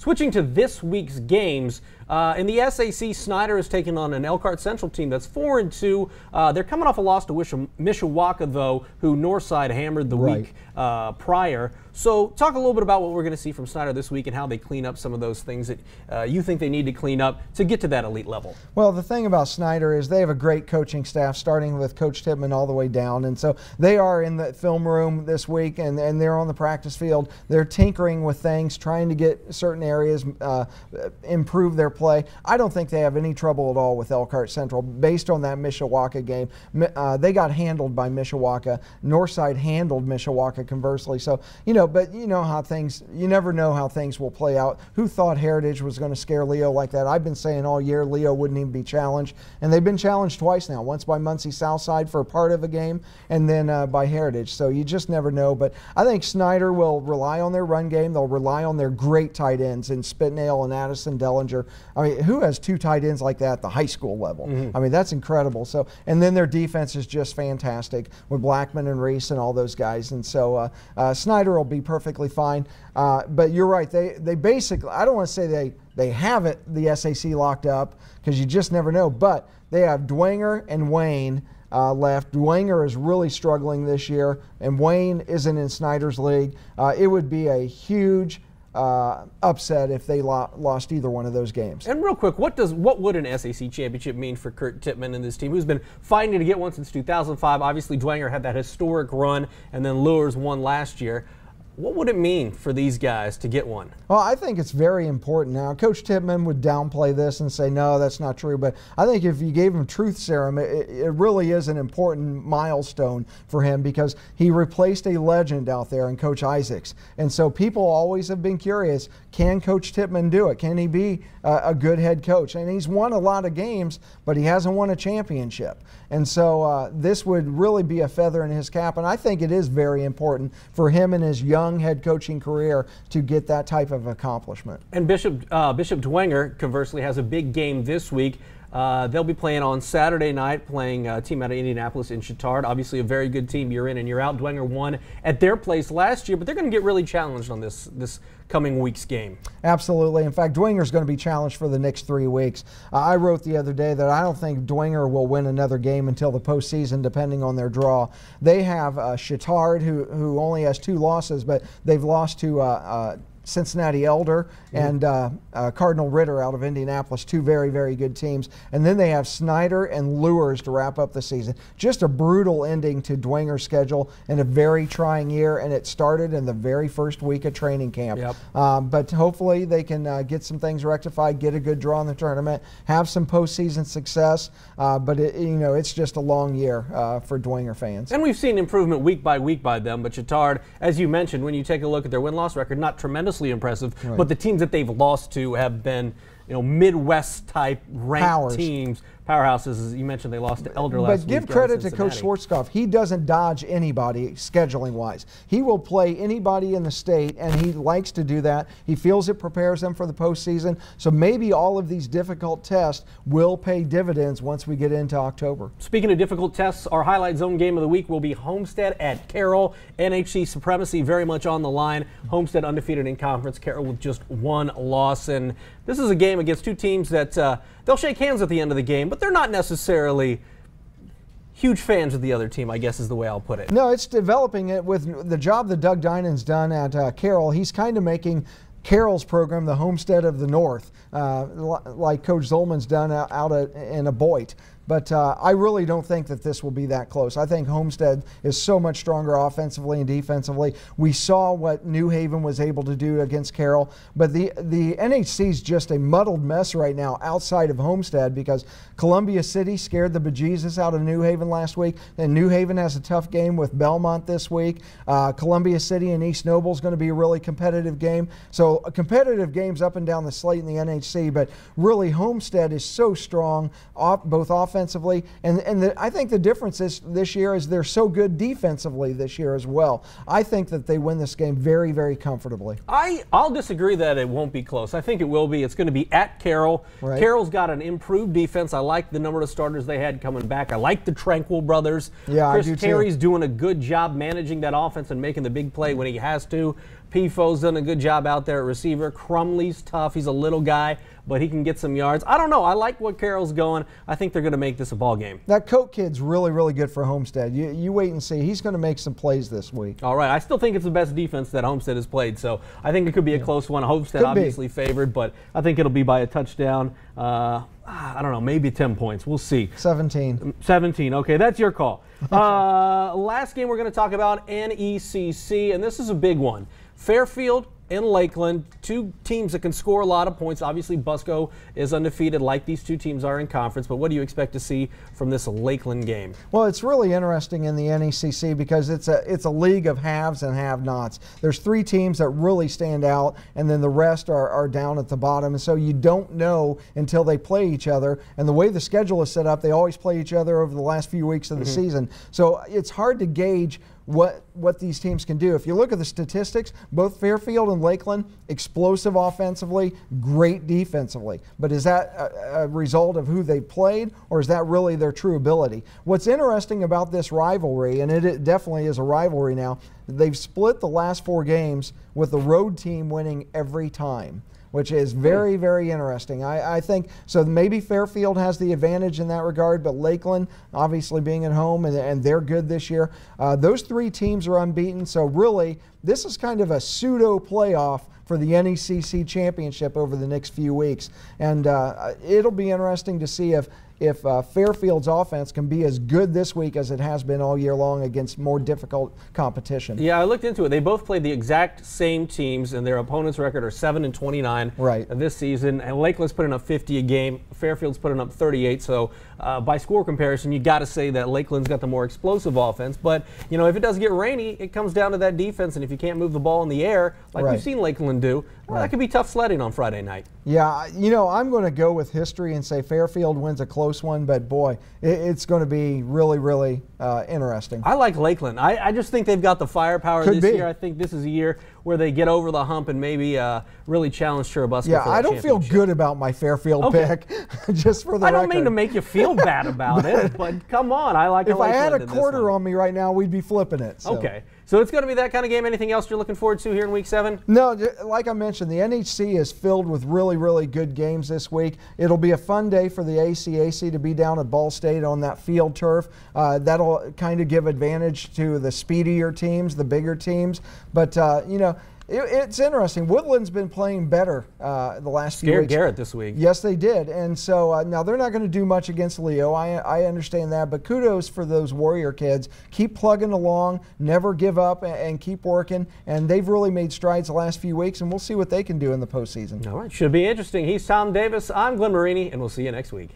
Switching to this week's games, in the SAC, Snider is taking on an Elkhart Central team that's 4-2. They're coming off a loss to Mishawaka, though, who Northside hammered the week prior. So talk a little bit about what we're going to see from Snider this week and how they clean up some of those things that you think they need to clean up to get to that elite level. Well, the thing about Snider is they have a great coaching staff, starting with Coach Tippmann all the way down. And so they are in the film room this week, and they're on the practice field. They're tinkering with things, trying to get certain areas, improve their play. I don't think they have any trouble at all with Elkhart Central based on that Mishawaka game. They got handled by Mishawaka. Northside handled Mishawaka conversely. So, but you know how things, you never know how things will play out. Who thought Heritage was going to scare Leo like that? I've been saying all year Leo wouldn't even be challenged, and they've been challenged twice now, once by Muncie Southside for a part of a game, and then by Heritage. So you just never know. But I think Snider will rely on their run game. They'll rely on their great tight ends in Spitnail and Addison Dellinger. I mean, who has two tight ends like that at the high school level? I mean, that's incredible. So, and then their defense is just fantastic with Blackman and Reese and all those guys. And so Snider will be perfectly fine. But you're right. They basically, I don't want to say they have it, the SAC locked up, because you just never know. But they have Dwenger and Wayne left. Dwenger is really struggling this year, and Wayne isn't in Snider's league. It would be a huge upset if they lost either one of those games. And real quick, what would an SAC championship mean for Kurt Tippmann and this team, who's been fighting to get one since 2005? Obviously, Dwenger had that historic run, and then Lures won last year. What would it mean for these guys to get one? Well, I think it's very important now. Coach Tippmann would downplay this and say, no, that's not true. But I think if you gave him truth serum, it really is an important milestone for him, because he replaced a legend out there in Coach Isaacs. And so people always have been curious, can Coach Tippmann do it? Can he be a good head coach? And he's won a lot of games, but he hasn't won a championship. And so this would really be a feather in his cap. And I think it is very important for him in his young head coaching career to get that type of accomplishment. And Bishop Dwenger, conversely, has a big game this week. They'll be playing on Saturday night, playing a team out of Indianapolis in Chittard. Obviously a very good team year in and year out. Dwenger won at their place last year, but they're going to get really challenged on this coming week's game. Absolutely. In fact, Dwenger's going to be challenged for the next 3 weeks. I wrote the other day that I don't think Dwenger will win another game until the postseason, depending on their draw. They have Chittard, who only has 2 losses, but they've lost to Cincinnati Elder and Cardinal Ritter out of Indianapolis, 2 very, very good teams. And then they have Snider and Lures to wrap up the season. Just a brutal ending to Dwenger's schedule and a very trying year, and it started in the very first week of training camp. Yep. But hopefully they can get some things rectified, get a good draw in the tournament, have some postseason success. But it's just a long year for Dwenger fans. And we've seen improvement week by them. But Chittard, as you mentioned, when you take a look at their win-loss record, not tremendously impressive, right. But the teams that they've lost to have been, Midwest type ranked teams. Powerhouses, as you mentioned, they lost to Elder last week. But give credit to Coach Schwarzkopf. He doesn't dodge anybody scheduling-wise. He will play anybody in the state, and he likes to do that. He feels it prepares them for the postseason. So maybe all of these difficult tests will pay dividends once we get into October. Speaking of difficult tests, our highlight zone game of the week will be Homestead at Carroll. NHC supremacy very much on the line. Homestead undefeated in conference. Carroll with just 1 loss. And this is a game against 2 teams that they'll shake hands at the end of the game, but they're not necessarily huge fans of the other team, I guess is the way I'll put it. No, it's developing it with the job that Doug Dinan's done at Carroll. He's kind of making Carroll's program the Homestead of the North, like Coach Zolman's done out in Aboit. But I really don't think that this will be that close. I think Homestead is so much stronger offensively and defensively. We saw what New Haven was able to do against Carroll. But the NHC is just a muddled mess right now outside of Homestead, because Columbia City scared the bejesus out of New Haven last week. And New Haven has a tough game with Belmont this week. Columbia City and East Noble is going to be a really competitive game. So competitive games up and down the slate in the NHC. But really Homestead is so strong, both offensively, and I think the difference this year is they're so good defensively this year as well. I think that they win this game very, very comfortably. I'll disagree that it won't be close. I think it will be. It's going to be at Carroll. Right. Carroll's got an improved defense. I like the number of starters they had coming back. I like the Tranquil brothers. Yeah, Chris I do Terry's too. doing a good job managing that offense and making the big play when he has to. Pifo's done a good job out there at receiver. Crumley's tough. He's a little guy, but he can get some yards. I don't know. I like what Carroll's going. I think they're going to make this a ball game. That Coke kid's really, really good for Homestead. You wait and see. He's going to make some plays this week. All right. I still think it's the best defense that Homestead has played, so I think it could be a close one. Homestead obviously favored, but I think it'll be by a touchdown. I don't know, maybe 10 points. We'll see. 17. 17. Okay, that's your call. Last game we're going to talk about, NECC, and this is a big one. Fairfield and Lakeland, two teams that can score a lot of points. Obviously, Busco is undefeated like these two teams are in conference, but what do you expect to see from this Lakeland game? Well, it's really interesting in the NECC because it's a league of haves and have-nots. There's three teams that really stand out, and then the rest are down at the bottom, and so you don't know until they play each other. And the way the schedule is set up, they always play each other over the last few weeks of the season. So it's hard to gauge what these teams can do. If you look at the statistics, both Fairfield and Lakeland, explosive offensively, great defensively. But is that a result of who they played, or is that really their true ability? What's interesting about this rivalry, and it definitely is a rivalry now, they've split the last 4 games with the road team winning every time, which is very, very interesting. I think, so maybe Fairfield has the advantage in that regard, but Lakeland, obviously being at home, and they're good this year. Those 3 teams are unbeaten, so really, this is kind of a pseudo playoff for the NECC championship over the next few weeks. And it'll be interesting to see if Fairfield's offense can be as good this week as it has been all year long against more difficult competition. Yeah, I looked into it. They both played the exact same teams, and their opponents' record are 7-29 this season. And Lakeland's putting up 50 a game. Fairfield's putting up 38. So by score comparison, you got to say that Lakeland's got the more explosive offense. But you know, if it does get rainy, it comes down to that defense. And if you can't move the ball in the air, like we've seen Lakeland do, well, that could be tough sledding on Friday night. Yeah, you know, I'm going to go with history and say Fairfield wins a close one, but boy, it's going to be really, really interesting. I like Lakeland. I just think they've got the firepower this year. I think this is a year where they get over the hump and maybe really challenge Churubusco. Yeah, I don't feel good about my Fairfield pick, just for the record. I don't mean to make you feel bad about it, but come on, I like it. If I had a quarter on me right now, we'd be flipping it. So. Okay. So it's going to be that kind of game. Anything else you're looking forward to here in Week 7? No, like I mentioned, the NHC is filled with really, really good games this week. It'll be a fun day for the ACAC to be down at Ball State on that field turf. That'll kind of give advantage to the speedier teams, the bigger teams. But, you know, it's interesting. Woodland's been playing better the last few weeks. Scared Garrett this week. Yes, they did. And so now they're not going to do much against Leo. I understand that. But kudos for those Warrior kids. Keep plugging along, never give up, and keep working. And they've really made strides the last few weeks, and we'll see what they can do in the postseason. All right. Should be interesting. He's Tom Davis. I'm Glenn Marini, and we'll see you next week.